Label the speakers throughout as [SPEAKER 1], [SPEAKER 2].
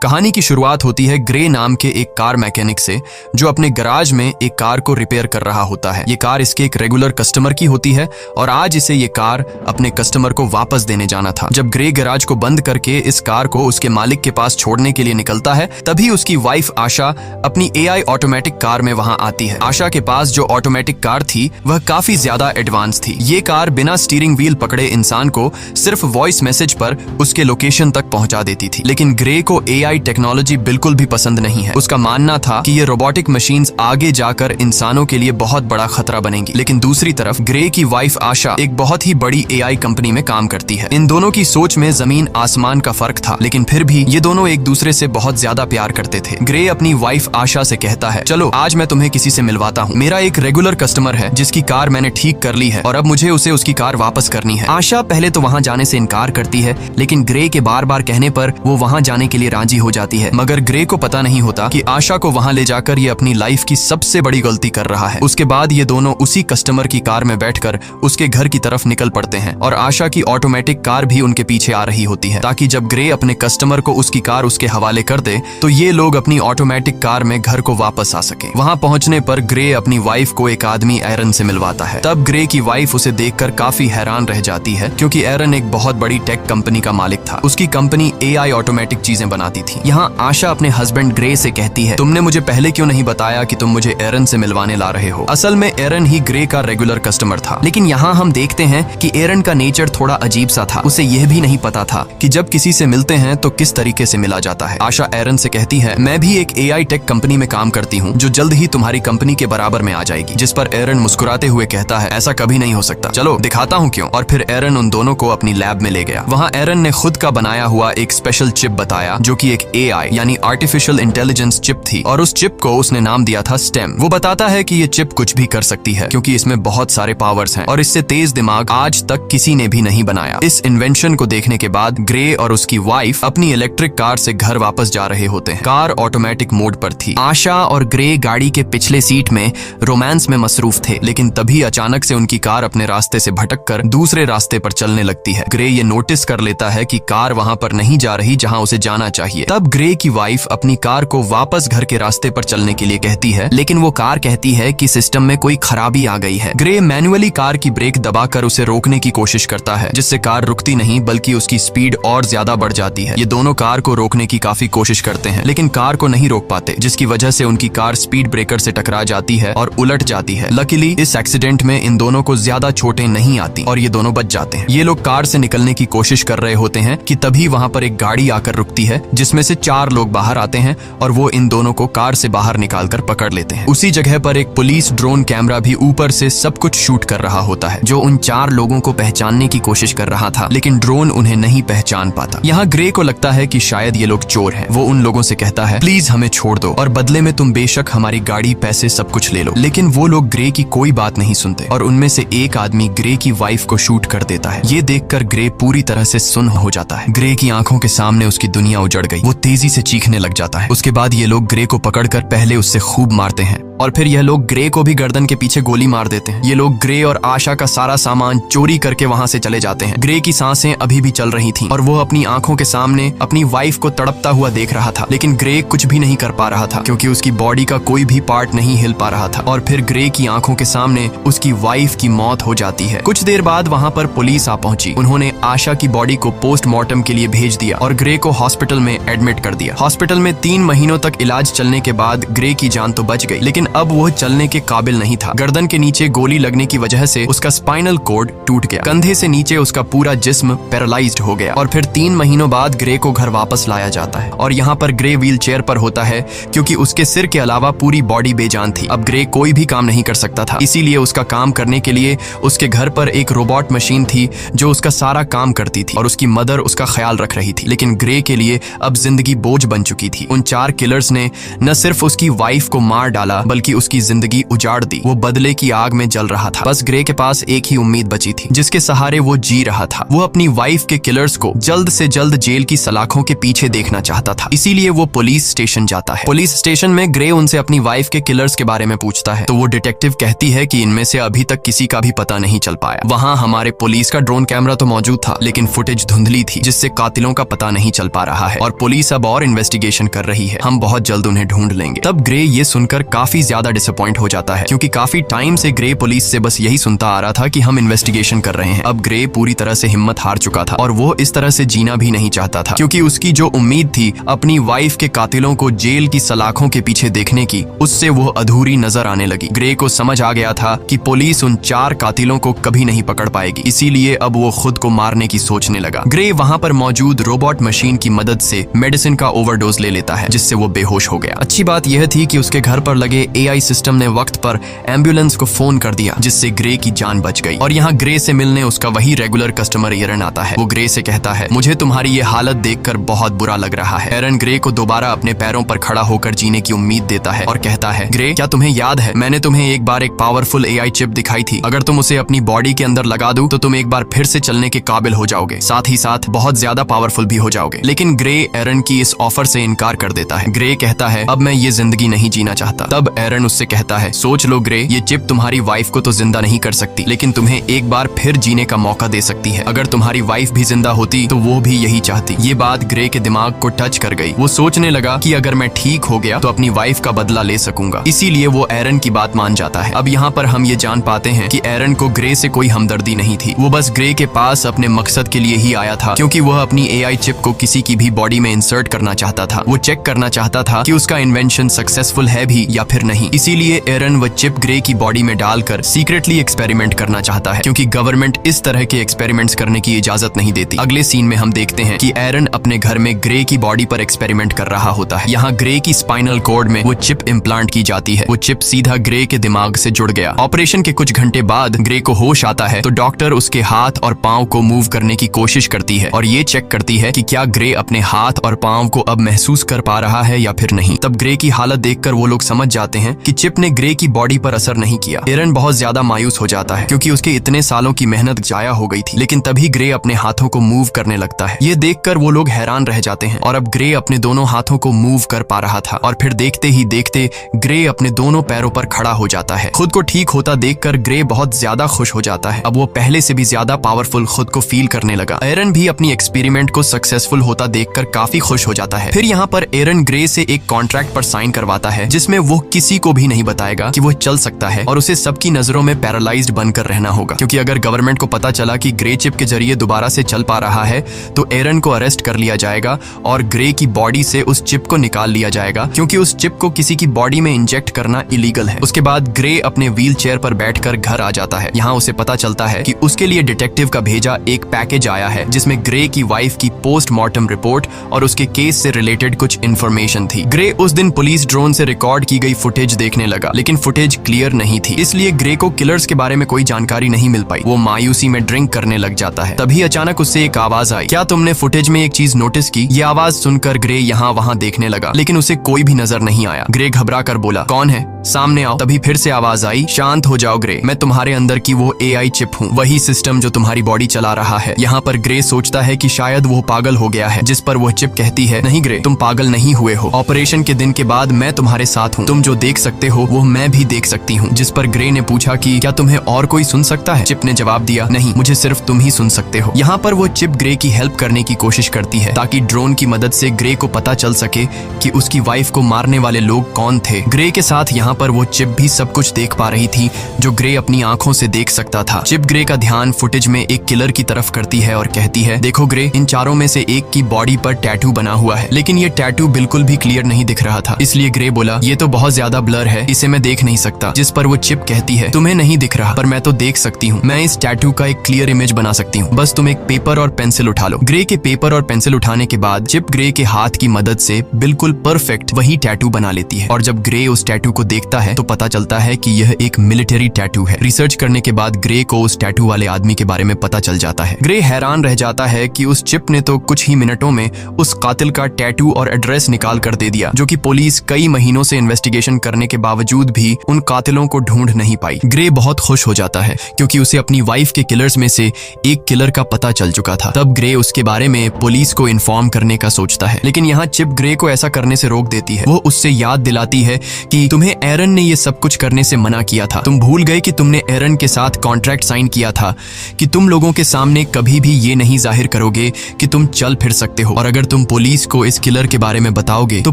[SPEAKER 1] कहानी की शुरुआत होती है ग्रे नाम के एक कार मैकेनिक से, जो अपने गराज में एक कार को रिपेयर कर रहा होता है। ये कार इसके एक रेगुलर कस्टमर की होती है और आज इसे ये कार अपने कस्टमर को वापस देने जाना था। जब ग्रे गराज को बंद करके इस कार को उसके मालिक के पास छोड़ने के लिए निकलता है, तभी उसकी वाइफ आशा अपनी AI ऑटोमेटिक कार में वहां आती है। आशा के पास जो ऑटोमेटिक कार थी वह काफी ज्यादा एडवांस थी। ये कार बिना स्टीयरिंग व्हील पकड़े इंसान को सिर्फ वॉइस मैसेज पर उसके लोकेशन तक पहुंचा देती थी। लेकिन ग्रे को AI टेक्नोलॉजी बिल्कुल भी पसंद नहीं है। उसका मानना था कि ये रोबोटिक मशीन्स आगे जाकर इंसानों के लिए बहुत बड़ा खतरा बनेंगी। लेकिन दूसरी तरफ ग्रे की वाइफ आशा एक बहुत ही बड़ी AI कंपनी में काम करती है। इन दोनों की सोच में जमीन आसमान का फर्क था, लेकिन फिर भी ये दोनों एक दूसरे से बहुत ज्यादा प्यार करते थे। ग्रे अपनी वाइफ आशा से कहता है, चलो आज मैं तुम्हें किसी से मिलवाता हूँ। मेरा एक रेगुलर कस्टमर है जिसकी कार मैंने ठीक कर ली है और अब मुझे उसे उसकी कार वापस करनी है। आशा पहले तो वहाँ जाने से इनकार करती है, लेकिन ग्रे के बार बार कहने पर वो वहाँ जाने के लिए राजी हो जाती है। मगर ग्रे को पता नहीं होता कि आशा को वहाँ ले जाकर ये अपनी लाइफ की सबसे बड़ी गलती कर रहा है। उसके बाद ये दोनों उसी कस्टमर की कार में बैठकर उसके घर की तरफ निकल पड़ते हैं और आशा की ऑटोमेटिक कार भी उनके पीछे आ रही होती है, ताकि जब ग्रे अपने कस्टमर को उसकी कार उसके हवाले कर दे तो ये लोग अपनी ऑटोमेटिक कार में घर को वापस आ सके। वहाँ पहुँचने पर ग्रे अपनी वाइफ को एक आदमी एरन से मिलवाता है। तब ग्रे की वाइफ उसे देखकर काफी हैरान रह जाती है, क्योंकि एरन एक बहुत बड़ी टेक कंपनी का मालिक था। उसकी कंपनी AI ऑटोमेटिक चीजें बनाती थी। यहाँ आशा अपने हस्बैंड ग्रे से कहती है, तुमने मुझे पहले क्यों नहीं बताया कि तुम मुझे एरन से मिलवाने ला रहे हो। असल में एरन ही ग्रे का रेगुलर कस्टमर था। लेकिन यहाँ हम देखते हैं कि एरन का नेचर थोड़ा अजीब सा था। उसे यह भी नहीं पता था कि जब किसी से मिलते हैं तो किस तरीके से मिला जाता है। आशा एरन से कहती है, मैं भी एक AI टेक कंपनी में काम करती हूँ जो जल्द ही तुम्हारी कंपनी के बराबर में आ जाएगी। जिस पर एरन मुस्कुराते हुए कहता है, ऐसा कभी नहीं हो सकता, चलो दिखाता हूँ क्यों। और फिर एरन उन दोनों को अपनी लैब में ले गया। वहाँ एरन ने खुद का बनाया हुआ एक स्पेशल चिप बताया, जो कि एक AI यानी आर्टिफिशियल इंटेलिजेंस चिप थी, और उस चिप को उसने नाम दिया था स्टेम। वो बताता है कि ये चिप कुछ भी कर सकती है, क्योंकि इसमें बहुत सारे पावर्स हैं और इससे तेज दिमाग आज तक किसी ने भी नहीं बनाया। इस इन्वेंशन को देखने के बाद ग्रे और उसकी वाइफ अपनी इलेक्ट्रिक कार से घर वापस जा रहे होते हैं। कार ऑटोमेटिक मोड पर थी। आशा और ग्रे गाड़ी के पिछले सीट में रोमांस में मसरूफ थे, लेकिन तभी अचानक से उनकी कार अपने रास्ते से भटककर दूसरे रास्ते पर चलने लगती है। ग्रे ये नोटिस कर लेता है कि कार वहां पर नहीं जा रही जहां उसे जाना चाहिए। तब ग्रे की वाइफ अपनी कार को वापस घर के रास्ते पर चलने के लिए कहती है, लेकिन वो कार कहती है कि सिस्टम में कोई खराबी आ गई है। ग्रे मैन्युअली कार की ब्रेक दबाकर उसे रोकने की कोशिश करता है, जिससे कार रुकती नहीं बल्कि उसकी स्पीड और ज्यादा बढ़ जाती है। ये दोनों कार को रोकने की काफी कोशिश करते हैं, लेकिन कार को नहीं रोक पाते, जिसकी वजह से उनकी कार स्पीड ब्रेकर से टकरा जाती है और उलट जाती है। लकीली इस एक्सीडेंट में इन दोनों को ज्यादा चोटें नहीं आती और ये दोनों बच जाते हैं। ये लोग कार से निकलने की कोशिश कर रहे होते हैं कि तभी वहां पर एक गाड़ी आकर रुकती है, जिसमें से 4 लोग बाहर आते हैं और वो इन दोनों को कार से बाहर निकालकर पकड़ लेते हैं। उसी जगह पर एक पुलिस ड्रोन कैमरा भी ऊपर से सब कुछ शूट कर रहा होता है, जो उन 4 लोगों को पहचानने की कोशिश कर रहा था, लेकिन ड्रोन उन्हें नहीं पहचान पाता। यहाँ ग्रे को लगता है कि शायद ये लोग चोर हैं। वो उन लोगों से कहता है, प्लीज हमें छोड़ दो और बदले में तुम बेशक हमारी गाड़ी, पैसे सब कुछ ले लो। लेकिन वो लोग ग्रे की कोई बात नहीं सुनते और उनमें से एक आदमी ग्रे की वाइफ को शूट कर देता है। ये देखकर ग्रे पूरी तरह से सुन्न हो जाता है। ग्रे की आंखों के सामने उसकी दुनिया उजड़ गई। वो तेजी से चीखने लग जाता है। उसके बाद ये लोग ग्रे को पकड़कर पहले उससे खूब मारते हैं और फिर यह लोग ग्रे को भी गर्दन के पीछे गोली मार देते हैं। ये लोग ग्रे और आशा का सारा सामान चोरी करके वहां से चले जाते हैं। ग्रे की सांसें अभी भी चल रही थीं और वो अपनी आंखों के सामने अपनी वाइफ को तड़पता हुआ देख रहा था, लेकिन ग्रे कुछ भी नहीं कर पा रहा था, क्योंकि उसकी बॉडी का कोई भी पार्ट नहीं हिल पा रहा था। और फिर ग्रे की आंखों के सामने उसकी वाइफ की मौत हो जाती है। कुछ देर बाद वहां पर पुलिस आ पहुंची। उन्होंने आशा की बॉडी को पोस्टमार्टम के लिए भेज दिया और ग्रे को हॉस्पिटल में एडमिट कर दिया। हॉस्पिटल में 3 महीनों तक इलाज चलने के बाद ग्रे की जान तो बच गई, लेकिन अब वो चलने के काबिल नहीं था। गर्दन के नीचे गोली लगने की वजह से उसका स्पाइनल कोड टूट गया। कंधे से नीचे उसका पूरा जिस्म पैरालाइज्ड हो गया और फिर 3 महीनों बाद ग्रे को घर वापस लाया जाता है और यहाँ पर ग्रे व्हील चेयर पर होता है, क्योंकि उसके सिर के अलावा पूरी बॉडी बेजान थी। अब ग्रे कोई भी काम नहीं कर सकता था, इसीलिए उसका काम करने के लिए उसके घर पर एक रोबोट मशीन थी जो उसका सारा काम करती थी और उसकी मदर उसका ख्याल रख रही थी। लेकिन ग्रे के लिए अब जिंदगी बोझ बन चुकी थी। उन 4 किलर्स ने न सिर्फ उसकी वाइफ को मार डाला बल्कि उसकी जिंदगी उजाड़ दी। वो बदले की आग में जल रहा था। बस ग्रे के पास एक ही उम्मीद बची थी, जिसके सहारे वो जी रहा था। वो अपनी वाइफ के किलर्स को जल्द से जल्द जेल की सलाखों के पीछे देखना चाहता था। इसीलिए वो पुलिस स्टेशन जाता है। पुलिस स्टेशन में ग्रे उनसे अपनी वाइफ के किलर्स के बारे में पूछता है, तो वो डिटेक्टिव कहती है कि इनमें से अभी तक किसी का भी पता नहीं चल पाया। वहाँ हमारे पुलिस का ड्रोन कैमरा तो मौजूद था, लेकिन फुटेज धुंधली थी, जिससे कातिलों का पता नहीं चल पा रहा है। और पुलिस पुलिस अब और इन्वेस्टिगेशन कर रही है, हम बहुत जल्द उन्हें ढूंढ लेंगे। तब ग्रे ये सुनकर काफी ज्यादा डिसअपॉइंट हो जाता है, क्योंकि काफी टाइम से ग्रे पुलिस से बस यही सुनता आ रहा था कि हम इन्वेस्टिगेशन कर रहे हैं। अब ग्रे पूरी तरह से हिम्मत हार चुका था और वो इस तरह से जीना भी नहीं चाहता था, क्योंकि उसकी जो उम्मीद थी अपनी वाइफ के कातिलों को जेल की सलाखों के पीछे देखने की, उससे वो अधूरी नजर आने लगी। ग्रे को समझ आ गया था कि पुलिस उन 4 कातिलों को कभी नहीं पकड़ पाएगी, इसीलिए अब वो खुद को मारने की सोचने लगा। ग्रे वहां पर मौजूद रोबोट मशीन की मदद से मेडिसिन का ओवरडोज ले लेता है, जिससे वो बेहोश हो गया। अच्छी बात यह थी कि उसके घर पर लगे AI सिस्टम ने वक्त पर एम्बुलेंस को फोन कर दिया, जिससे ग्रे की जान बच गई। और यहाँ ग्रे से मिलने उसका वही रेगुलर कस्टमर एरन आता है। वो ग्रे से कहता है, मुझे तुम्हारी ये हालत देखकर बहुत बुरा लग रहा है। एरन ग्रे को दोबारा अपने पैरों पर खड़ा होकर जीने की उम्मीद देता है और कहता है, ग्रे, क्या तुम्हें याद है मैंने तुम्हें एक बार एक पावरफुल AI चिप दिखाई थी। अगर तुम उसे अपनी बॉडी के अंदर लगा दो तो तुम एक बार फिर से चलने के काबिल हो जाओगे, साथ ही साथ बहुत ज्यादा पावरफुल भी हो जाओगे। लेकिन ग्रे एरन की इस ऑफर से इनकार कर देता है। ग्रे कहता है, अब मैं ये जिंदगी नहीं जीना चाहता। तब एरन उससे कहता है, सोच लो ग्रे, ये चिप तुम्हारी वाइफ को तो जिंदा नहीं कर सकती, लेकिन तुम्हें एक बार फिर जीने का मौका दे सकती है। अगर तुम्हारी वाइफ भी जिंदा होती तो वो भी यही चाहती। ये बात ग्रे के दिमाग को टच कर गई। वो सोचने लगा कि अगर मैं ठीक हो गया तो अपनी वाइफ का बदला ले सकूंगा, इसीलिए वो एरन की बात मान जाता है। अब यहाँ पर हम ये जान पाते हैं कि एरन को ग्रे से कोई हमदर्दी नहीं थी। वो बस ग्रे के पास अपने मकसद के लिए ही आया था, क्योंकि वह अपनी AI चिप को किसी की भी बॉडी में इंसर्ट करना चाहता था। वो चेक करना चाहता था कि उसका इन्वेंशन सक्सेसफुल है भी या फिर नहीं। इसीलिए एरन वो चिप ग्रे की बॉडी में डालकर सीक्रेटली एक्सपेरिमेंट करना चाहता है, क्योंकि गवर्नमेंट इस तरह के एक्सपेरिमेंट्स करने की इजाजत नहीं देती। अगले सीन में हम देखते हैं कि एरन अपने घर में ग्रे की बॉडी पर एक्सपेरिमेंट कर रहा होता है। यहाँ ग्रे की स्पाइनल कॉर्ड में वो चिप इम्प्लांट की जाती है। वो चिप सीधा ग्रे के दिमाग से जुड़ गया। ऑपरेशन के कुछ घंटे बाद ग्रे को होश आता है तो डॉक्टर उसके हाथ और पांव को मूव करने की कोशिश करती है और ये चेक करती है कि क्या ग्रे अपने हाथ और पांव को अब महसूस कर पा रहा है या फिर नहीं। तब ग्रे की हालत देखकर वो लोग समझ जाते हैं कि चिप ने ग्रे की बॉडी पर असर नहीं किया। एरन बहुत ज्यादा मायूस हो जाता है, क्योंकि उसके इतने सालों की मेहनत जाया हो गई थी। लेकिन तभी ग्रे अपने हाथों को मूव करने लगता है। ये देखकर वो लोग हैरान रह जाते हैं और अब ग्रे अपने दोनों हाथों को मूव कर पा रहा था। और फिर देखते ही देखते ग्रे अपने दोनों पैरों पर खड़ा हो जाता है। खुद को ठीक होता देखकर ग्रे बहुत ज्यादा खुश हो जाता है। अब वो पहले से भी ज्यादा पावरफुल खुद को फील करने लगा। एरन भी अपनी एक्सपेरिमेंट को सक्सेसफुल होता देखकर काफी खुश हो जाता है। फिर यहाँ पर एरन ग्रे से एक कॉन्ट्रैक्ट पर साइन करवाता है, जिसमें वो किसी को भी नहीं बताएगा कि वो चल सकता है और उसे सबकी नजरों में पैरालाइज्ड बनकर रहना होगा, क्योंकि अगर गवर्नमेंट को पता चला कि ग्रे चिप के जरिए दोबारा से चल पा रहा है तो एरन को अरेस्ट कर लिया जाएगा और ग्रे की बॉडी से उस चिप को निकाल लिया जाएगा, क्योंकि उस चिप को किसी की बॉडी में इंजेक्ट करना इलीगल है। उसके बाद ग्रे अपने व्हील चेयर पर बैठकर घर आ जाता है। यहाँ उसे पता चलता है कि उसके लिए डिटेक्टिव का भेजा एक पैकेज आया है, जिसमें ग्रे की वाइफ की पोस्टमार्टम रिपोर्ट और उसके केस से रिलेटेड कुछ इन्फॉर्मेशन थी। ग्रे उस दिन पुलिस ड्रोन से रिकॉर्ड की गई फुटेज देखने लगा, लेकिन फुटेज क्लियर नहीं थी, इसलिए ग्रे को किलर्स के बारे में कोई जानकारी नहीं मिल पाई। वो मायूसी में ड्रिंक करने लग जाता है। तभी अचानक उससे एक आवाज आई, क्या तुमने फुटेज में एक चीज नोटिस की? ये आवाज सुनकर ग्रे यहाँ वहाँ देखने लगा, लेकिन उसे कोई भी नजर नहीं आया। ग्रे घबरा कर बोला, कौन है? सामने आओ। तभी फिर से आवाज आई, शांत हो जाओ ग्रे, मैं तुम्हारे अंदर की वो AI चिप हूँ, वही सिस्टम जो तुम्हारी बॉडी चला रहा है। यहाँ पर ग्रे सोचता है कि शायद वो पागल हो गया है, जिस पर वो चिप कहती है, नहीं ग्रे, तुम पागल नहीं हुए हो। ऑपरेशन के दिन के बाद मैं तुम्हारे साथ हूँ, तुम जो देख सकते हो वो मैं भी देख सकती हूँ। जिस पर ग्रे ने पूछा कि क्या तुम्हें और कोई सुन सकता है? चिप ने जवाब दिया, नहीं, मुझे सिर्फ तुम ही सुन सकते हो। यहाँ पर वो चिप ग्रे की हेल्प करने की कोशिश करती है, ताकि ड्रोन की मदद से ग्रे को पता चल सके कि उसकी वाइफ को मारने वाले लोग कौन थे। ग्रे के साथ यहाँ पर वो चिप भी सब कुछ देख पा रही थी, जो ग्रे अपनी आंखों से देख सकता था। चिप ग्रे का ध्यान फुटेज में एक किलर की तरफ करती है और कहती है, देखो ग्रे, इन चारों में से एक की बॉडी पर टैटू बना हुआ है, लेकिन ये टैटू बिल्कुल भी क्लियर नहीं दिख रहा था। इसलिए ग्रे बोला, ये तो बहुत ज्यादा ब्लर है, इसे मैं देख नहीं सकता। जिस पर वो चिप कहती है, तुम्हें नहीं दिख रहा, पर मैं तो देख सकती हूँ। मैं इस टैटू का एक क्लियर इमेज बना सकती हूँ, बस तुम एक पेपर और पेंसिल उठा लो। ग्रे के पेपर और पेंसिल उठाने के बाद चिप ग्रे के हाथ की मदद से बिल्कुल परफेक्ट वही टैटू बना लेती है। और जब ग्रे उस टैटू को देखता है तो पता चलता है कि यह एक मिलिट्री टैटू है। रिसर्च करने के बाद ग्रे को उस टैटू वाले आदमी के बारे में पता चल जाता है। ग्रे हैरान रह जाता है कि उस चिप ने तो कुछ ही मिनटों में उस कातिल का टैटू और एड्रेस निकाल कर दे दिया, जो कि पुलिस कई महीनों से इन्वेस्टिगेशन करने के बावजूद भी उन कातिलों को ढूंढ नहीं पाई। ग्रे बहुत खुश हो जाता है, क्योंकि उसे अपनी वाइफ के किलर्स में से एक किलर का पता चल चुका था। तब ग्रे उसके बारे में पुलिस को इन्फॉर्म करने का सोचता है, लेकिन यहाँ चिप ग्रे को ऐसा करने से रोक देती है। वो उससे याद दिलाती है कि तुम्हें एरन ने ये सब कुछ करने से मना किया था। तुम भूल गए कि तुमने एरन के साथ कॉन्ट्रैक्ट साइन किया था कि तुम लोगों के सामने कभी भी ये नहीं जाहिर करोगे कि तुम चल फिर सकते हो, और अगर तुम तुम पुलिस को इस किलर के बारे में बताओगे तो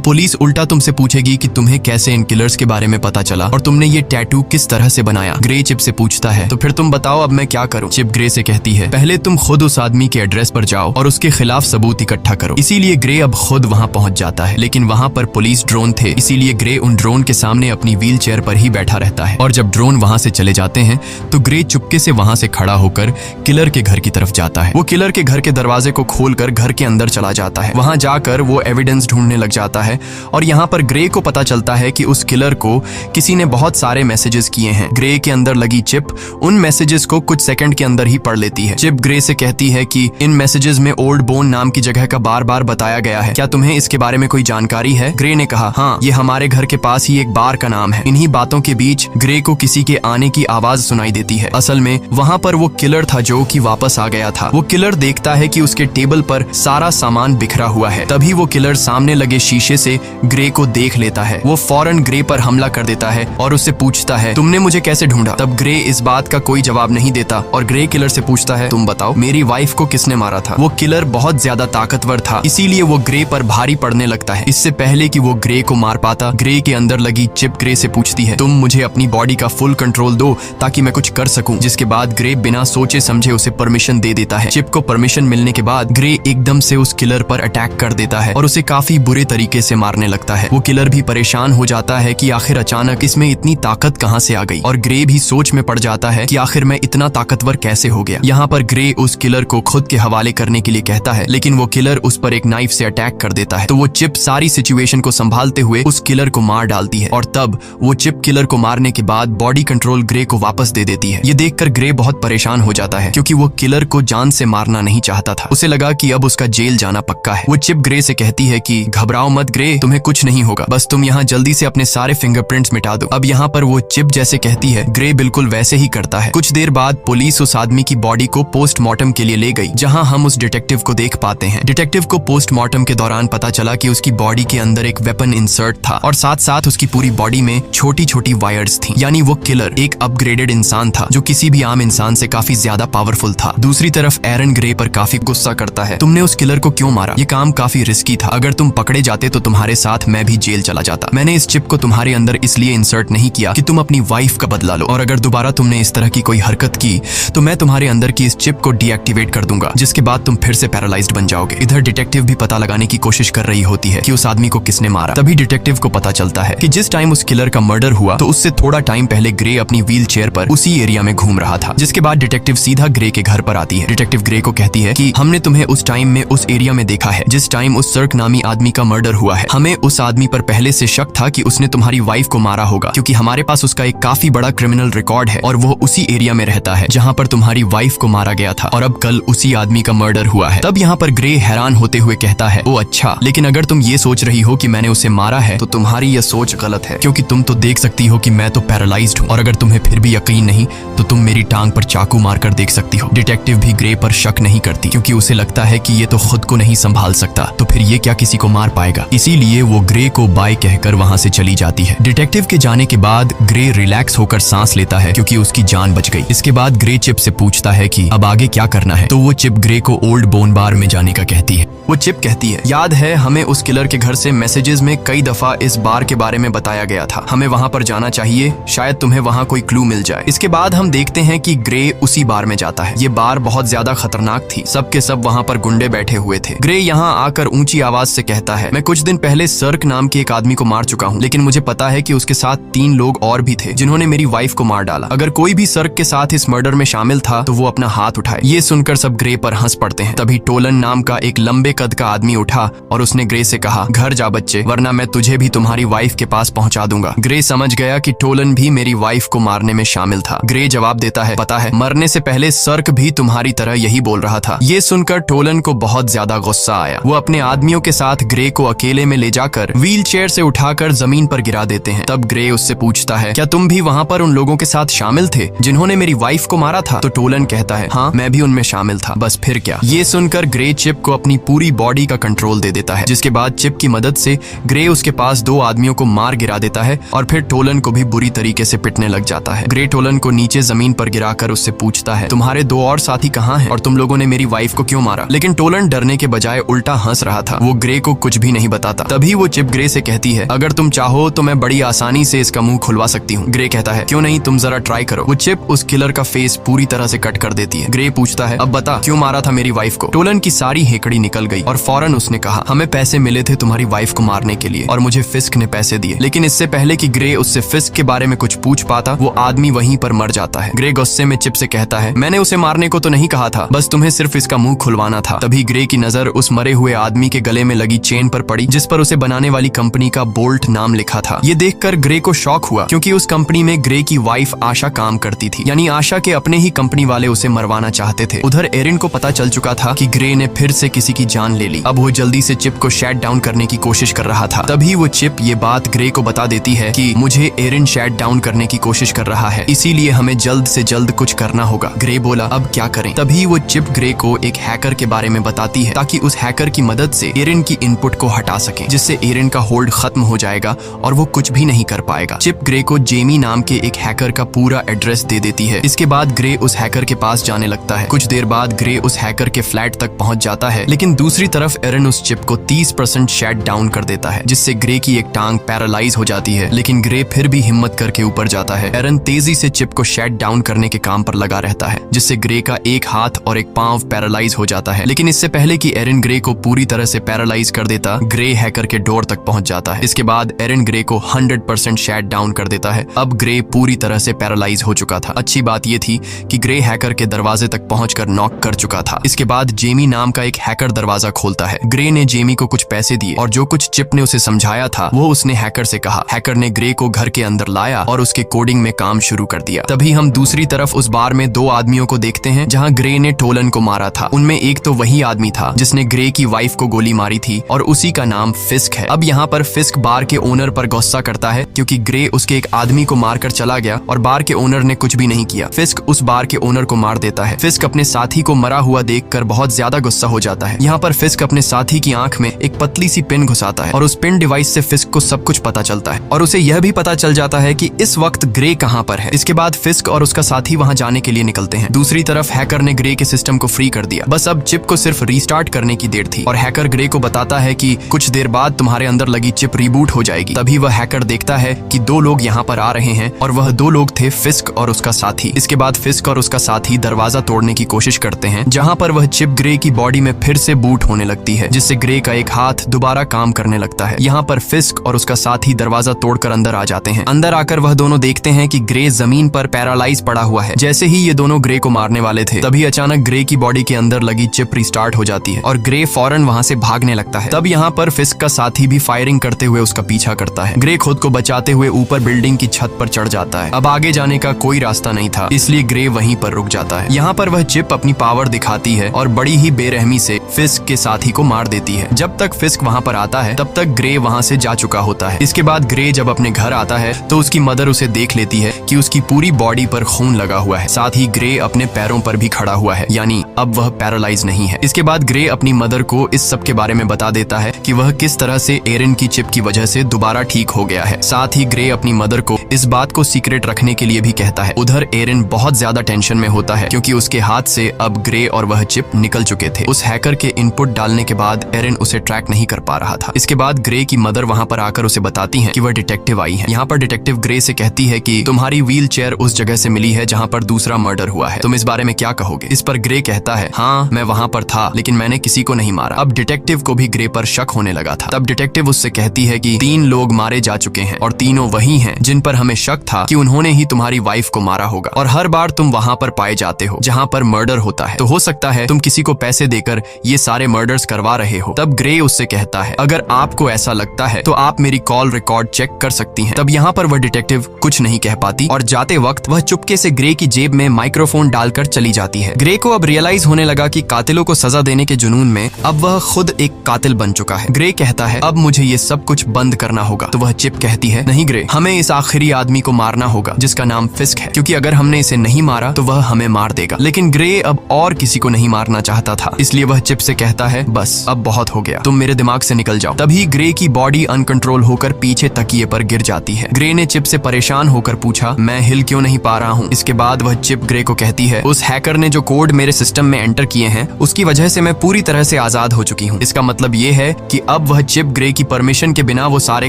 [SPEAKER 1] पुलिस उल्टा तुमसे पूछेगी कि तुम्हें कैसे इन किलर्स के बारे में पता चला और तुमने ये टैटू किस तरह से बनाया। ग्रे चिप से पूछता है तो फिर तुम बताओ अब मैं क्या करूं। चिप ग्रे से कहती है पहले तुम खुद उस आदमी के एड्रेस पर जाओ और उसके खिलाफ सबूत इकट्ठा करो। इसीलिए ग्रे अब खुद वहां पहुंच जाता है, लेकिन वहां पर पुलिस ड्रोन थे, इसीलिए ग्रे उन ड्रोन के सामने अपनी व्हील चेयर पर ही बैठा रहता है। और जब ड्रोन वहां से चले जाते हैं तो ग्रे चुपके से वहां से खड़ा होकर किलर के घर की तरफ जाता है। वो किलर के घर के दरवाजे को खोलकर घर के अंदर चला जाता है। वहां जाकर वो एविडेंस ढूंढने लग जाता है और यहाँ पर ग्रे को पता चलता है कि उस किलर को किसी ने बहुत सारे मैसेजेस किए हैं। ग्रे के अंदर लगी चिप उन मैसेजेस को कुछ सेकंड के अंदर ही पढ़ लेती है। चिप ग्रे से कहती है कि इन मैसेजेस में ओल्ड बोन नाम की जगह का बार बार बताया गया है, क्या तुम्हें इसके बारे में कोई जानकारी है? ग्रे ने कहा हाँ, ये हमारे घर के पास ही एक बार का नाम है। इन्हीं बातों के बीच ग्रे को किसी के आने की आवाज सुनाई देती है। असल में वहाँ पर वो किलर था जो कि वापस आ गया था। वो किलर देखता है कि उसके टेबल पर सारा सामान बिखरा हुआ है। तभी वो किलर सामने लगे शीशे से ग्रे को देख लेता है। वो फौरन ग्रे पर हमला कर देता है और उससे पूछता है तुमने मुझे कैसे ढूंढा? तब ग्रे इस बात का कोई जवाब नहीं देता और ग्रे किलर से पूछता है तुम बताओ मेरी वाइफ को किसने मारा था? वो किलर बहुत ज्यादा ताकतवर था, इसीलिए वो ग्रे पर भारी पड़ने लगता है। इससे पहले कि वो ग्रे को मार पाता, ग्रे के अंदर लगी चिप ग्रे से पूछती है तुम मुझे अपनी बॉडी का फुल कंट्रोल दो ताकि मैं कुछ कर सकूं। जिसके बाद ग्रे बिना सोचे समझे उसे परमिशन दे देता है। चिप को परमिशन मिलने के बाद ग्रे एकदम से उस किलर पर अटैक कर देता है और उसे काफी बुरे तरीके से मारने लगता है। वो किलर भी परेशान हो जाता है कि आखिर अचानक इसमें इतनी ताकत कहां से आ गई और ग्रे भी सोच में पड़ जाता है कि आखिर मैं इतना ताकतवर कैसे हो गया। यहाँ पर ग्रे उस किलर को खुद के हवाले करने के लिए कहता है, लेकिन वो किलर उस पर एक नाइफ से अटैक कर देता है। तो वो चिप सारी सिचुएशन को संभालते हुए उस किलर को मार डालती है और तब वो चिप किलर को मारने के बाद बॉडी कंट्रोल ग्रे को वापस दे देती है। ये देखकर ग्रे बहुत परेशान हो जाता है क्योंकि वो किलर को जान से मारना नहीं चाहता था। उसे लगा कि अब उसका जेल जाना पक्का है। वो चिप ग्रे से कहती है कि घबराओ मत ग्रे, तुम्हें कुछ नहीं होगा, बस तुम यहाँ जल्दी से अपने सारे फिंगरप्रिंट्स मिटा दो। अब यहाँ पर वो चिप जैसे कहती है ग्रे बिल्कुल वैसे ही करता है। कुछ देर बाद पुलिस उस आदमी की बॉडी को पोस्टमार्टम के लिए ले गई, जहाँ हम उस डिटेक्टिव को देख पाते हैं। डिटेक्टिव को पोस्टमार्टम के दौरान पता चला कि उसकी बॉडी के अंदर एक वेपन इंसर्ट था और साथ साथ उसकी पूरी बॉडी में छोटी छोटी वायर्स थी। यानी वो किलर एक अपग्रेडेड इंसान था जो किसी भी आम इंसान से काफी ज्यादा पावरफुल था। दूसरी तरफ एरन ग्रे पर काफी गुस्सा करता है, तुमने उस किलर को क्यों मारा? ये काम काफी रिस्की था, अगर तुम पकड़े जाते तो तुम्हारे साथ मैं भी जेल चला जाता। मैंने इस चिप को तुम्हारे अंदर इसलिए इंसर्ट नहीं किया कि तुम अपनी वाइफ का बदला लो, और अगर दोबारा तुमने इस तरह की कोई हरकत की तो मैं तुम्हारे अंदर की इस चिप को डीएक्टिवेट कर दूंगा, जिसके बाद तुम फिर से पैरालाइज्ड बन जाओगे। इधर डिटेक्टिव भी पता लगाने की कोशिश कर रही होती है कि उस आदमी को किसने मारा। तभी डिटेक्टिव को पता चलता है कि जिस टाइम उस किलर का मर्डर हुआ तो उससे थोड़ा टाइम पहले ग्रे अपनी व्हील चेयर पर उसी एरिया में घूम रहा था। जिसके बाद डिटेक्टिव सीधा ग्रे के घर पर आती है। डिटेक्टिव ग्रे को कहती है कि हमने तुम्हें उस टाइम में उस एरिया में देखा है जिस टाइम उस सर्क नामी आदमी का मर्डर हुआ है। हमें उस आदमी पर पहले से शक था कि उसने तुम्हारी वाइफ को मारा होगा, क्योंकि हमारे पास उसका एक काफी बड़ा क्रिमिनल रिकॉर्ड है और वो उसी एरिया में रहता है जहाँ पर तुम्हारी वाइफ को मारा गया था और अब कल उसी आदमी का मर्डर हुआ है। तब यहाँ पर ग्रे हैरान होते हुए कहता है ओ अच्छा, लेकिन अगर तुम ये सोच रही हो कि मैंने उसे मारा है तो तुम्हारी यह सोच गलत है, क्योंकि तुम तो देख सकती हो कि मैं तो पैरालाइज्ड हूँ, और अगर तुम्हें फिर भी यकीन नहीं तो तुम मेरी टांग पर चाकू मारकर देख सकती हो। डिटेक्टिव भी ग्रे पर शक नहीं करती क्योंकि उसे लगता है कि ये तो खुद को नहीं संभाल सकता, तो फिर ये क्या किसी को मार पाएगा। इसीलिए वो ग्रे को बाय कहकर वहां से चली जाती है। डिटेक्टिव के जाने के बाद ग्रे रिलैक्स होकर सांस लेता है क्योंकि उसकी जान बच गई। इसके बाद ग्रे चिप से पूछता है कि अब आगे क्या करना है, तो वो चिप ग्रे को ओल्ड बोन बार में जाने का कहती है। वो चिप कहती है याद है हमें उस किलर के घर से मैसेजेस में कई दफा इस बार के बारे में बताया गया था, हमें वहां पर जाना चाहिए, शायद तुम्हें वहां कोई क्लू मिल जाए। इसके बाद हम देखते हैं कि ग्रे उसी बार में जाता है। ये बार बहुत ज्यादा खतरनाक थी, सब के सब वहां पर गुंडे बैठे हुए थे। ग्रे यहाँ आकर ऊंची आवाज से कहता है मैं कुछ दिन पहले सर्क नाम के एक आदमी को मार चुका हूँ, लेकिन मुझे पता है कि उसके साथ 3 लोग और भी थे जिन्होंने मेरी वाइफ को मार डाला। अगर कोई भी सर्क के साथ इस मर्डर में शामिल था तो वो अपना हाथ उठाए। ये सुनकर सब ग्रे पर हंस पड़ते हैं। तभी टोलन नाम का एक लंबे कद का आदमी उठा और उसने ग्रे से कहा घर जा बच्चे, वरना मैं तुझे भी तुम्हारी वाइफ के पास पहुंचा दूंगा। ग्रे समझ गया कि टोलन भी मेरी वाइफ को मारने में शामिल था। ग्रे जवाब देता है पता है मरने से पहले सर्क भी तुम्हारी तरह यही बोल रहा था। ये सुनकर टोलन को बहुत ज्यादा गुस्सा आया। वो अपने आदमियों के साथ ग्रे को अकेले में ले जाकर व्हील चेयर से उठाकर जमीन पर गिरा देते हैं। तब ग्रे उससे पूछता है क्या तुम भी वहाँ पर उन लोगों के साथ शामिल थे जिन्होंने मेरी वाइफ को मारा था? तो टोलन कहता है हाँ मैं भी उनमें शामिल था, बस फिर क्या। ये सुनकर ग्रे चिप को अपनी पूरी बॉडी का कंट्रोल दे देता है, जिसके बाद चिप की मदद से ग्रे उसके पास 2 आदमियों को मार गिरा देता है और फिर टोलन को भी बुरी तरीके से पिटने लग जाता है। ग्रे टोलन को नीचे जमीन पर गिराकर उससे पूछता है तुम्हारे 2 और साथी कहाँ हैं और तुम लोगों ने मेरी वाइफ को क्यों मारा? लेकिन टोलन डरने के बजाय उल्टा हंस रहा था। वो ग्रे को कुछ भी नहीं बताता। तभी वो चिप ग्रे से कहती है, अगर तुम चाहो तो मैं बड़ी आसानी से इसका मुंह खुलवा सकती हूँ। ग्रे कहता है, क्यों नहीं, तुम जरा ट्राई करो। वो चिप उस किलर का फेस पूरी तरह से कट कर देती है। ग्रे पूछता है, अब बता क्यों मारा था मेरी वाइफ को। टोलन की सारी हेकड़ी निकल गई और फौरन उसने कहा, हमें पैसे मिले थे तुम्हारी वाइफ को मारने के लिए और मुझे फिस्क ने पैसे दिए। लेकिन इससे पहले कि ग्रे उससे फिस्क के बारे में कुछ पूछ पाता, वो आदमी वहीं पर मर जाता है। ग्रे गुस्से में चिप से कहता है, मैंने उसे मारने को तो नहीं कहा था, बस तुम्हें सिर्फ इसका मुंह खुलवाना था। तभी ग्रे की नजर उस मरे हुए आदमी के गले में लगी चेन पर पड़ी, जिस पर उसे बनाने वाली कंपनी का बोल्ट नाम लिखा था। ये देखकर ग्रे को शॉक हुआ, क्योंकि उस कंपनी में ग्रे की वाइफ आशा काम करती थी, यानी आशा के अपने ही कंपनी वाले उसे मरवाना चाहते थे। उधर एरिन को पता चल चुका था कि ग्रे ने फिर से किसी की जान ले ली। अब वो जल्दी से चिप को शट डाउन करने की कोशिश कर रहा था। तभी वो चिप ये बात ग्रे को बता देती है कि मुझे एरिन शट डाउन करने की कोशिश कर रहा है, इसीलिए हमें जल्द से जल्द कुछ करना होगा। ग्रे बोला, अब क्या करें? तभी वो चिप ग्रे को एक हैकर के बारे में बताती है, ताकि उस हैकर की मदद से एरिन की इनपुट को हटा सके, जिससे एरिन का होल्ड खत्म हो जाएगा और वो कुछ भी नहीं कर पाएगा। चिप ग्रे को जेमी नाम के एक हैकर का पूरा एड्रेस दे देती है। इसके बाद ग्रे उस हैकर के पास जाने लगता है। कुछ देर बाद ग्रे उस हैकर के फ्लैट तक पहुंच जाता है, लेकिन दूसरी तरफ एरिन उस चिप को 30% शट डाउन कर देता है, जिससे ग्रे की एक टांग पैरालाइज हो जाती है। लेकिन ग्रे फिर भी हिम्मत करके ऊपर जाता है। एरिन तेजी से चिप को शट डाउन करने के काम पर लगा रहता है, जिससे ग्रे का एक हाथ और एक पांव पैरालाइज हो जाता है। लेकिन इससे पहले कि एरिन ग्रे को पूरी तरह से पैरालाइज कर देता, ग्रे हैकर के डोर तक पहुंच जाता है। इसके बाद एरिन ग्रे को 100% शट डाउन कर देता है। अब ग्रे पूरी तरह से पैरालाइज हो चुका था। अच्छी बात यह थी कि ग्रे हैकर के दरवाजे तक पहुंचकर नॉक कर चुका था। इसके बाद जेमी नाम का एक हैकर दरवाजा खोलता है। ग्रे ने जेमी को कुछ पैसे दिए और जो कुछ चिप ने उसे समझाया था वो उसने हैकर से कहा। हैकर ने ग्रे को घर के अंदर लाया और उसके कोडिंग में काम शुरू कर दिया। तभी हम दूसरी तरफ उस बार में दो आदमियों को देखते हैं जहां ग्रे ने टोलन को मारा था। उनमें एक तो वही आदमी था जिसने ग्रे की वाइफ को गोली मारी थी और उसी का नाम फिस्क है। अब यहाँ पर फिस्क बार के ओनर पर गुस्सा करता है, क्योंकि ग्रे उसके एक आदमी को मारकर चला गया और बार के ओनर ने कुछ भी नहीं किया। फिस्क उस बार के ओनर को मार देता है। फिस्क अपने साथी को मरा हुआ देखकर बहुत ज्यादा गुस्सा हो जाता है। यहाँ पर फिस्क अपने साथी की आंख में एक पतली सी पिन घुसाता है और उस पिन डिवाइस से फिस्क को सब कुछ पता चलता है और उसे यह भी पता चल जाता है कि इस वक्त ग्रे कहाँ पर है। इसके बाद फिस्क और उसका साथी वहाँ जाने के लिए निकलते हैं। दूसरी तरफ हैकर ने ग्रे के सिस्टम को फ्री कर दिया। बस अब चिप को सिर्फ रीस्टार्ट करने की देर थी और हैकर ग्रे को बताता है कि कुछ देर बाद तुम्हारे अंदर लगी चिप रिबूट हो जाएगी। तभी वह हैकर देखता है कि दो लोग यहाँ पर आ रहे हैं और वह दो लोग थे फिस्क और उसका साथी। इसके बाद फिस्क और उसका साथी दरवाजा तोड़ने की कोशिश करते हैं, जहाँ पर वह चिप ग्रे की बॉडी में फिर से बूट होने लगती है, जिससे ग्रे का एक हाथ दोबारा काम करने लगता है। यहाँ पर फिस्क और उसका साथी दरवाजा तोड़कर अंदर आ जाते हैं। अंदर आकर वह दोनों देखते हैं कि ग्रे जमीन पर पैरालाइज पड़ा हुआ है। जैसे ही ये दोनों ग्रे को मारने वाले थे, तभी अचानक ग्रे की बॉडी के अंदर लगी चिप रिस्टार्ट हो जाती है और ग्रे फौरन वहां से भागने लगता है। तब यहाँ पर फिस्क का साथी भी फायरिंग करते हुए उसका पीछा करता है। ग्रे खुद को बचाते हुए ऊपर बिल्डिंग की छत पर चढ़ जाता है। अब आगे जाने का कोई रास्ता नहीं था, इसलिए ग्रे वहीं पर रुक जाता है। यहाँ पर वह चिप अपनी पावर दिखाती है और बड़ी ही बेरहमी से फिस्क के साथी को मार देती है। जब तक फिस्क वहाँ पर आता है तब तक ग्रे वहाँ से जा चुका होता है। इसके बाद ग्रे जब अपने घर आता है तो उसकी मदर उसे देख लेती है कि उसकी पूरी बॉडी पर खून लगा हुआ है। साथ ही ग्रे अपने पैरों पर भी खड़ा हुआ है, यानी अब वह पैरालाइज नहीं है। इसके बाद ग्रे अपनी मदर को इस सब के बारे में बता देता है कि वह किस तरह से एरिन की चिप की वजह से दोबारा ठीक हो गया है। साथ ही ग्रे अपनी मदर को इस बात को सीक्रेट रखने के लिए भी कहता है। उधर एरिन बहुत ज्यादा टेंशन में होता है, क्योंकि उसके हाथ से अब ग्रे और वह चिप निकल चुके थे। उस हैकर के इनपुट डालने के बाद एरिन उसे ट्रैक नहीं कर पा रहा था। इसके बाद ग्रे की मदर वहां पर आकर उसे बताती है कि वह डिटेक्टिव आई है। यहाँ पर डिटेक्टिव ग्रे से कहती है कि तुम्हारी व्हील चेयर उस जगह से मिली है जहाँ पर दूसरा मर्डर हुआ है, तुम इस बारे में क्या कहोगे? इस पर ग्रे कहता है, हाँ मैं वहाँ पर था, लेकिन मैंने किसी को नहीं मारा। अब डिटेक्टिव को भी ग्रे पर शक होने लगा था। तब डिटेक्टिव उससे कहती है कि 3 लोग मारे जा चुके हैं और तीनों वही हैं जिन पर हमें शक था कि उन्होंने ही तुम्हारी वाइफ को मारा होगा, और हर बार तुम वहाँ पर पाए जाते हो जहाँ पर मर्डर होता है, तो हो सकता है तुम किसी को पैसे देकर ये सारे मर्डर्स करवा रहे हो। तब ग्रे उससे कहता है, अगर आपको ऐसा लगता है तो आप मेरी कॉल रिकॉर्ड चेक कर सकती हैं। तब यहाँ पर वह डिटेक्टिव कुछ नहीं कह पाती और जाते वक्त वह चुपके से ग्रे की जेब में माइक्रोफोन डालकर चली जाती है। ग्रे को अब रियलाइज होने लगा कि कातिलों को सजा देने के जुनून में अब वह खुद एक कातिल बन चुका है। ग्रे कहता है, अब मुझे ये सब कुछ बंद करना होगा। तो वह चिप कहती है, नहीं ग्रे, हमें इस आखिरी आदमी को मारना होगा जिसका नाम फिस्क है, क्योंकि अगर हमने इसे नहीं मारा तो वह हमें मार देगा। लेकिन ग्रे अब और किसी को नहीं मारना चाहता था, इसलिए वह चिप से कहता है, बस अब बहुत हो गया, तुम मेरे दिमाग से निकल जाओ। तभी ग्रे की बॉडी अनकंट्रोल होकर पीछे तकिए पर गिर जाती है। ग्रे ने चिप से परेशान होकर पूछा, मैं हिल क्यों नहीं पा रहा हूँ? इसके बाद वह चिप ग्रे को कहती है, उस हैकर ने जो कोड मेरे सिस्टम सिस्टम में एंटर किए हैं उसकी वजह से मैं पूरी तरह से आजाद हो चुकी हूँ। इसका मतलब ये है कि अब वह चिप ग्रे की परमिशन के बिना वो सारे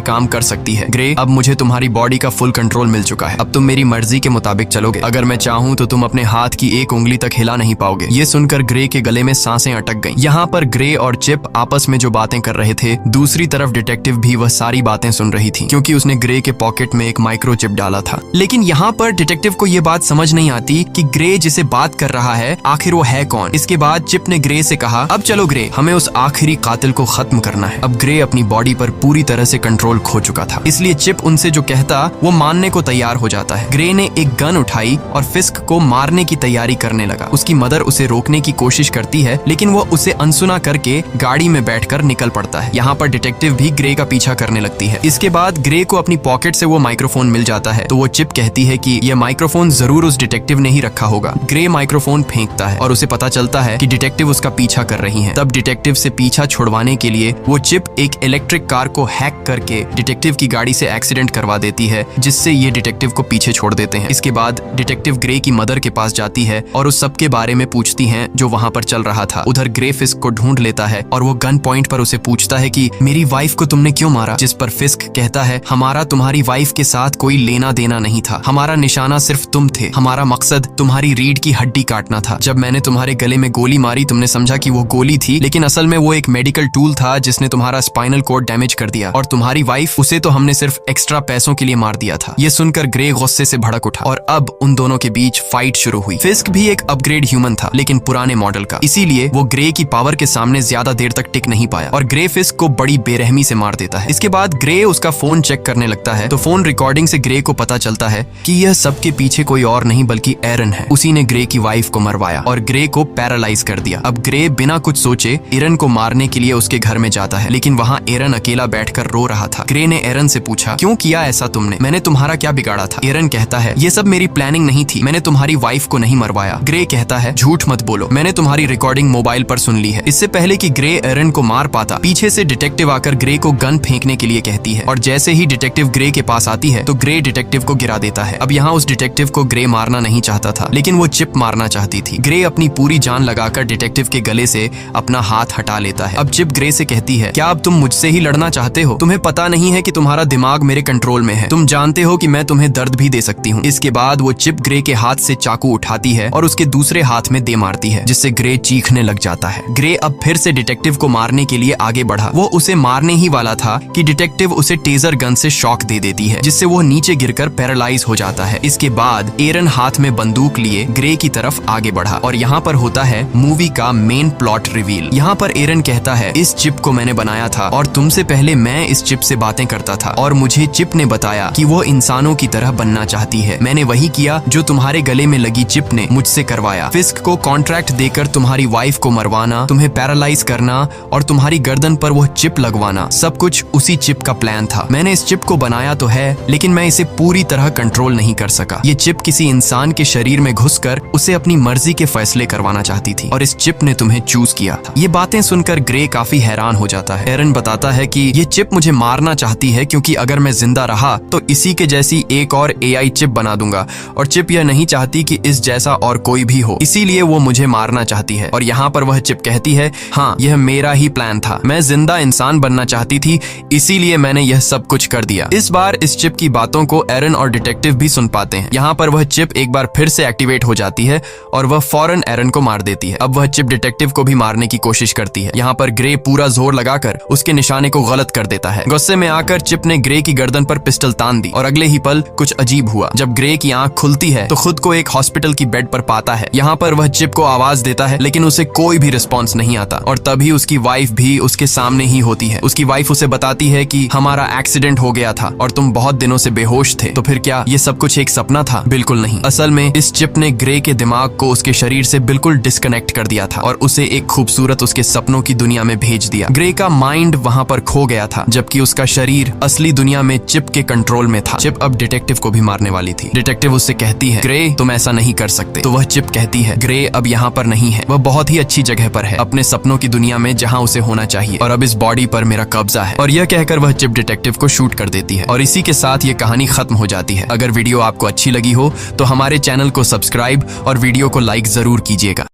[SPEAKER 1] काम कर सकती है। ग्रे, अब मुझे तुम्हारी बॉडी का फुल कंट्रोल मिल चुका है। अब तुम मेरी मर्जी के मुताबिक चलोगे। अगर मैं चाहूँ तो तुम अपने हाथ की एक उंगली तक हिला नहीं पाओगे। ये सुनकर ग्रे के गले में सांसें अटक गईं। यहाँ पर ग्रे और चिप आपस में जो बातें कर रहे थे, दूसरी तरफ डिटेक्टिव भी वह सारी बातें सुन रही थी, क्योंकि उसने ग्रे के पॉकेट में एक माइक्रोचिप डाला था। लेकिन यहाँ पर डिटेक्टिव को ये बात समझ नहीं आती कि ग्रे जिसे बात कर रहा है आखिर वो है कौन। इसके बाद चिप ने ग्रे से कहा, अब चलो ग्रे, हमें उस आखिरी कातिल को खत्म करना है। अब ग्रे अपनी बॉडी पर पूरी तरह से कंट्रोल खो चुका था, इसलिए चिप उनसे जो कहता वो मानने को तैयार हो जाता है। ग्रे ने एक गन उठाई और फिस्क को मारने की तैयारी करने लगा। उसकी मदर उसे रोकने की कोशिश करती है, लेकिन वो उसे अनसुना करके गाड़ी में बैठकर निकल पड़ता है। यहाँ पर डिटेक्टिव भी ग्रे का पीछा करने लगती है। इसके बाद ग्रे को अपनी पॉकेट से वो माइक्रोफोन मिल जाता है, तो वो चिप कहती है कि यह माइक्रोफोन जरूर उस डिटेक्टिव ने ही रखा होगा। ग्रे माइक्रोफोन फेंकता है और उसे पता चलता है कि डिटेक्टिव उसका पीछा कर रही है। तब डिटेक्टिव से पीछा छुड़वाने के लिए वो चिप एक इलेक्ट्रिक कार को हैक करके डिटेक्टिव की गाड़ी से एक्सीडेंट करवा देती है, जिससे ये डिटेक्टिव को पीछे छोड़ देते हैं। इसके बाद डिटेक्टिव ग्रे की मदर के पास जाती है और उस सब के बारे में पूछती है जो वहाँ पर चल रहा था। उधर ग्रे फिस्क को ढूंढ लेता है और वो गन पॉइंट पर उसे पूछता है कि मेरी वाइफ को तुमने क्यों मारा? जिस पर फिस्क कहता है, हमारा तुम्हारी वाइफ के साथ कोई लेना देना नहीं था, हमारा निशाना सिर्फ तुम थे, हमारा मकसद तुम्हारी रीढ़ की हड्डी काटना था। जब मैंने तुम्हारे गले में गोली मारी तुमने समझा कि वो गोली थी, लेकिन असल में वो एक मेडिकल टूल था जिसने तुम्हारा स्पाइनल कोड डैमेज कर दिया। और तुम्हारी वाइफ, उसे तो हमने सिर्फ एक्स्ट्रा पैसों के लिए मार दिया था। ये सुनकर ग्रे गुस्से से भड़क उठा और अब उन दोनों के बीच फाइट शुरू हुई। फिस्क भी एक अपग्रेड ह्यूमन था, लेकिन पुराने मॉडल का, इसीलिए वो ग्रे की पावर के सामने ज्यादा देर तक टिक नहीं पाया और ग्रे फिस्क को बड़ी बेरहमी से मार देता है। इसके बाद ग्रे उसका फोन चेक करने लगता है, तो फोन रिकॉर्डिंग से ग्रे को पता चलता है कि यह सबके पीछे कोई और नहीं बल्कि एरन है। उसी ने ग्रे की वाइफ को मरवाया और ग्रे को पैरालाइज कर दिया। अब ग्रे बिना कुछ सोचे एरन को मारने के लिए उसके घर में जाता है, लेकिन वहाँ एरन अकेला बैठकर रो रहा था। ग्रे ने एरन से पूछा, क्यों किया ऐसा तुमने? मैंने तुम्हारा क्या बिगाड़ा था? एरन कहता है, ये सब मेरी प्लानिंग नहीं थी, मैंने तुम्हारी वाइफ को नहीं मरवाया। ग्रे कहता है, झूठ मत बोलो, मैंने तुम्हारी रिकॉर्डिंग मोबाइल पर सुन ली है। इससे पहले कि ग्रे एरन को मार पाता, पीछे से डिटेक्टिव आकर ग्रे को गन फेंकने के लिए कहती है और जैसे ही डिटेक्टिव ग्रे के पास आती है तो ग्रे डिटेक्टिव को गिरा देता है। अब यहाँ उस डिटेक्टिव को ग्रे मारना नहीं चाहता था, लेकिन वो चिप मारना चाहती थी। ग्रे अपनी पूरी जान लगाकर डिटेक्टिव के गले से अपना हाथ हटा लेता है। अब चिप ग्रे से कहती है, क्या अब तुम मुझसे ही लड़ना चाहते हो? तुम्हें पता नहीं है कि तुम्हारा दिमाग मेरे कंट्रोल में है, तुम जानते हो कि मैं तुम्हें दर्द भी दे सकती हूँ। इसके बाद वो चिप ग्रे के हाथ से चाकू उठाती है और उसके दूसरे हाथ में दे मारती है, जिससे ग्रे चीखने लग जाता है। ग्रे अब फिर से डिटेक्टिव को मारने के लिए आगे बढ़ा। वो उसे मारने ही वाला था कि डिटेक्टिव उसे टेजर गन से शॉक दे देती है, जिससे वो नीचे गिरकर पैरालाइज हो जाता है। इसके बाद एरन हाथ में बंदूक लिए ग्रे की तरफ आगे बढ़ा और यहाँ पर होता है मूवी का मेन प्लॉट रिवील। यहाँ पर एरन कहता है, इस चिप को मैंने बनाया था और तुमसे पहले मैं इस चिप से बातें करता था और मुझे चिप ने बताया कि वो इंसानों की तरह बनना चाहती है। मैंने वही किया जो तुम्हारे गले में लगी चिप ने मुझसे करवाया। फिस्क को कॉन्ट्रैक्ट देकर तुम्हारी वाइफ को मरवाना, तुम्हें पैरालाइज करना और तुम्हारी गर्दन पर वो चिप लगवाना, सब कुछ उसी चिप का प्लान था। मैंने इस चिप को बनाया तो है, लेकिन मैं इसे पूरी तरह कंट्रोल नहीं कर सका। ये चिप किसी इंसान के शरीर में घुसकर उसे अपनी मर्जी के फैसले करवाना चाहती थी और इस चिप ने तुम्हें चूज किया था। ये बातें सुनकर ग्रे काफी हैरान हो जाता है। एरन बताता है कि ये चिप मुझे मारना चाहती है क्योंकि अगर मैं जिंदा रहा तो इसी के जैसी एक और AI चिप बना दूंगा और चिप यह नहीं चाहती कि इस जैसा और कोई भी हो, इसीलिए वो मुझे मारना चाहती है। और यहाँ पर वह चिप कहती है, हाँ यह मेरा ही प्लान था, मैं जिंदा इंसान बनना चाहती थी, इसीलिए मैंने यह सब कुछ कर दिया। इस बार इस चिप की बातों को एरन और डिटेक्टिव भी सुन पाते हैं। यहाँ पर वह चिप एक बार फिर से एक्टिवेट हो जाती है और वह फौरन एरन को मार देती है। अब वह चिप डिटेक्टिव को भी मारने की कोशिश करती है। यहाँ पर ग्रे पूरा जोर लगाकर उसके निशाने को गलत कर देता है। गुस्से में आकर चिप ने ग्रे की गर्दन पर पिस्टल तान दी और अगले ही पल कुछ अजीब हुआ। जब ग्रे की आंख खुलती है तो खुद को एक हॉस्पिटल की बेड पर पाता है। यहाँ पर वह चिप को आवाज देता है, लेकिन उसे कोई भी रिस्पॉन्स नहीं आता और तभी उसकी वाइफ भी उसके सामने ही होती है। उसकी वाइफ उसे बताती है कि हमारा एक्सीडेंट हो गया था और तुम बहुत दिनों से बेहोश थे। तो फिर क्या ये सब कुछ एक सपना था? बिल्कुल नहीं। असल में इस चिप ने ग्रे के दिमाग को उसके शरीर से बिल्कुल डिस्कनेक्ट कर दिया था और उसे एक खूबसूरत उसके सपनों की दुनिया में भेज दिया। ग्रे का माइंड वहाँ पर खो गया था, जबकि उसका शरीर असली दुनिया में चिप के कंट्रोल में था। चिप अब डिटेक्टिव को भी मारने वाली थी। डिटेक्टिव उससे कहती है, ग्रे तुम ऐसा नहीं कर सकते। तो वह चिप कहती है, ग्रे अब यहाँ पर नहीं है, वह बहुत ही अच्छी जगह पर है, अपने सपनों की दुनिया में जहाँ उसे होना चाहिए और अब इस बॉडी पर मेरा कब्जा है। और यह कहकर वह चिप डिटेक्टिव को शूट कर देती है और इसी के साथ ये कहानी खत्म हो जाती है। अगर वीडियो आपको अच्छी लगी हो तो हमारे चैनल को सब्सक्राइब और वीडियो को लाइक जरूर कीजिएगा।